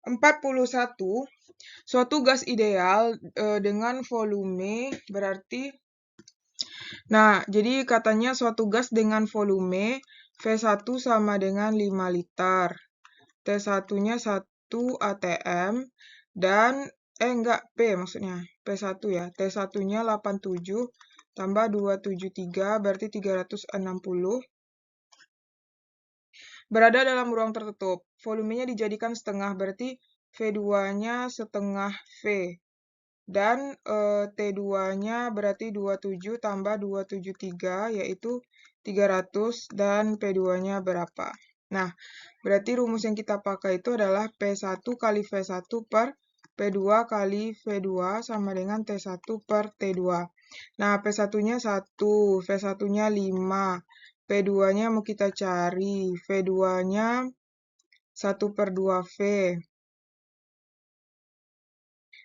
41. Suatu gas ideal dengan volume berarti, nah, jadi katanya suatu gas dengan volume V1 sama dengan 5 liter. T1-nya 1 atm dan enggak, P maksudnya. P1 ya. T1-nya 87 tambah 273 berarti 360. Berada dalam ruang tertutup. Volumenya dijadikan setengah berarti V2-nya setengah V. Dan T2-nya berarti 27 tambah 273 yaitu 300 dan P2-nya berapa? Nah, berarti rumus yang kita pakai itu adalah P1 kali V1 per P2 kali V2 sama dengan T1 per T2. Nah, P1-nya 1, V1-nya 5, P2-nya mau kita cari, V2-nya 1 per 2V.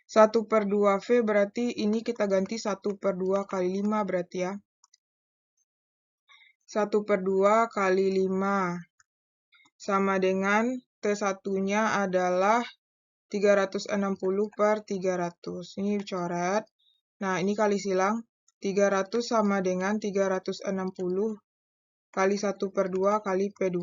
1 per 2V berarti ini kita ganti 1 per 2 kali 5 berarti ya. 1 per 2 kali 5 sama dengan T1-nya adalah 360 per 300. Ini coret. Nah, ini kali silang. 300 sama dengan 360 kali 1 per 2 kali P2.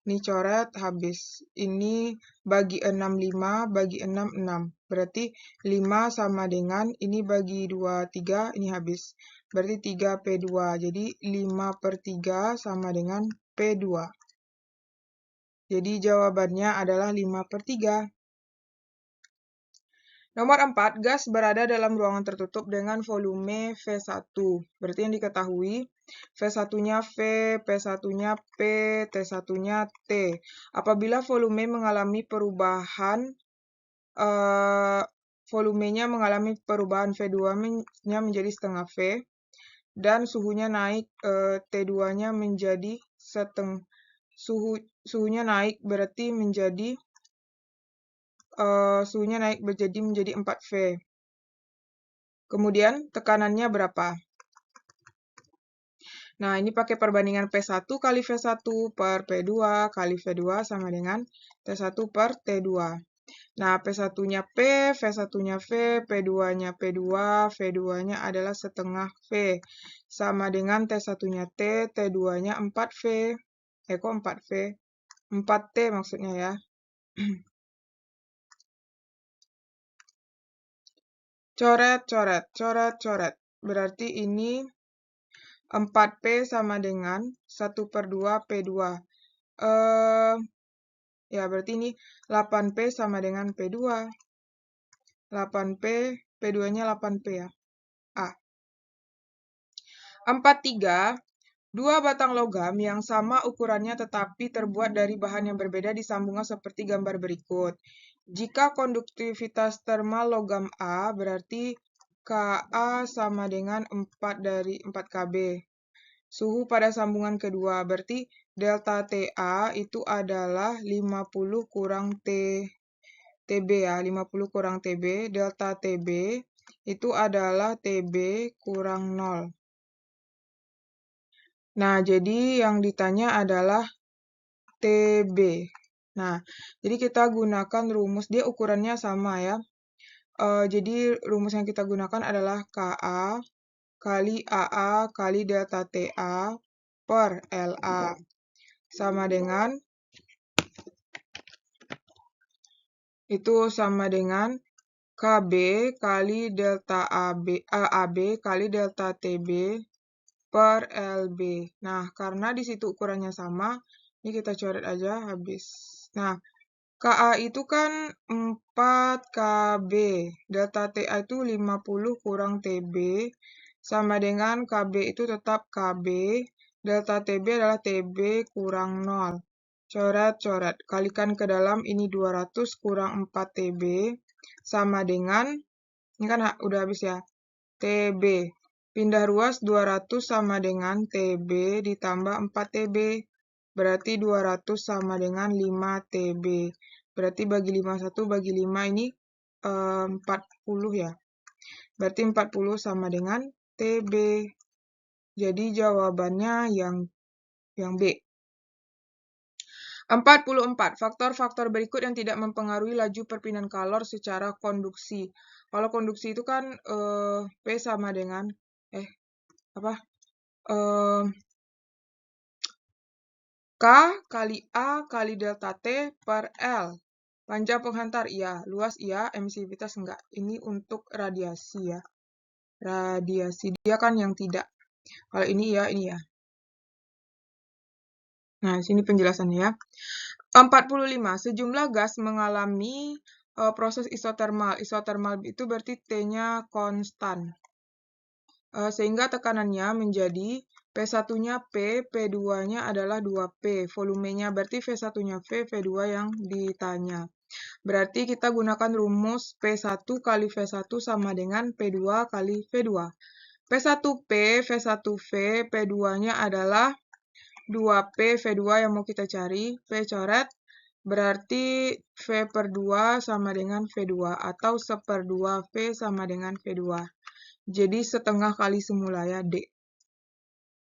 Ini coret, habis. Ini bagi 6, 5, bagi 6, 6. Berarti 5 sama dengan, ini bagi 2, 3, ini habis. Berarti 3P2. Jadi 5 per 3 sama dengan P2. Jadi jawabannya adalah 5 per 3. Nomor 4, gas berada dalam ruangan tertutup dengan volume V1. Berarti yang diketahui, V1-nya V, P1-nya P, T1-nya T. Apabila volume mengalami perubahan, volumenya mengalami perubahan V2-nya menjadi setengah V, dan suhunya naik, T2-nya menjadi suhunya naik berarti menjadi suhunya naik menjadi 4V. Kemudian tekanannya berapa? Nah, ini pakai perbandingan P1 kali V1 per P2 kali V2 sama dengan T1 per T2. Nah, P1-nya P, V1-nya V, P2-nya P2, V2-nya adalah setengah V. Sama dengan T1-nya T, T2-nya 4V. Kok 4V? 4T maksudnya ya. Coret, coret, coret, coret. Berarti ini 4P sama dengan 1 per 2 P2. Ya, berarti ini 8P sama dengan P2. 8P, P2-nya 8P ya. A. 43. Dua batang logam yang sama ukurannya tetapi terbuat dari bahan yang berbeda disambungkan seperti gambar berikut. Jika konduktivitas termal logam A berarti Ka sama dengan 4 dari 4Kb. Suhu pada sambungan kedua berarti delta TA itu adalah 50 kurang TB ya, 50 kurang TB. Delta TB itu adalah TB kurang 0. Nah, jadi yang ditanya adalah TB. Nah, jadi kita gunakan rumus, dia ukurannya sama ya. Jadi rumus yang kita gunakan adalah Ka kali AA kali delta TA per LA. Sama dengan, itu sama dengan KB kali delta AB kali delta TB per LB. Nah, karena di situ ukurannya sama, ini kita coret aja, habis. Nah, KA itu kan 4KB, delta TA itu 50 kurang TB, sama dengan KB itu tetap KB, delta TB adalah TB kurang 0. Coret, coret. Kalikan ke dalam, ini 200 kurang 4 TB, sama dengan, ini kan udah habis ya, TB. Pindah ruas 200 sama dengan TB ditambah 4 TB. Berarti 200 sama dengan 5 TB. Berarti bagi 51 bagi 5 ini 40 ya. Berarti 40 sama dengan TB. Jadi jawabannya yang B. 44. Faktor-faktor berikut yang tidak mempengaruhi laju perpindahan kalor secara konduksi. Kalau konduksi itu kan P sama dengan K kali A kali delta T per L. Panjang penghantar, iya. Luas, iya. Emisivitas, enggak. Ini untuk radiasi ya. Radiasi, dia kan yang tidak. Kalau ini ya, ini ya. Nah, sini penjelasannya ya. 45. Sejumlah gas mengalami proses isotermal. Isotermal itu berarti T-nya konstan. Sehingga tekanannya menjadi P1-nya P, P2-nya adalah 2P. Volumenya berarti V1-nya V, V2 yang ditanya. Berarti kita gunakan rumus P1 kali V1 sama dengan P2 kali V2. P1P, V1V, P2-nya adalah 2P, V2 yang mau kita cari. P coret, berarti V per 2 sama dengan V2, atau 1/2 V sama dengan V2. Jadi setengah kali semula ya, D.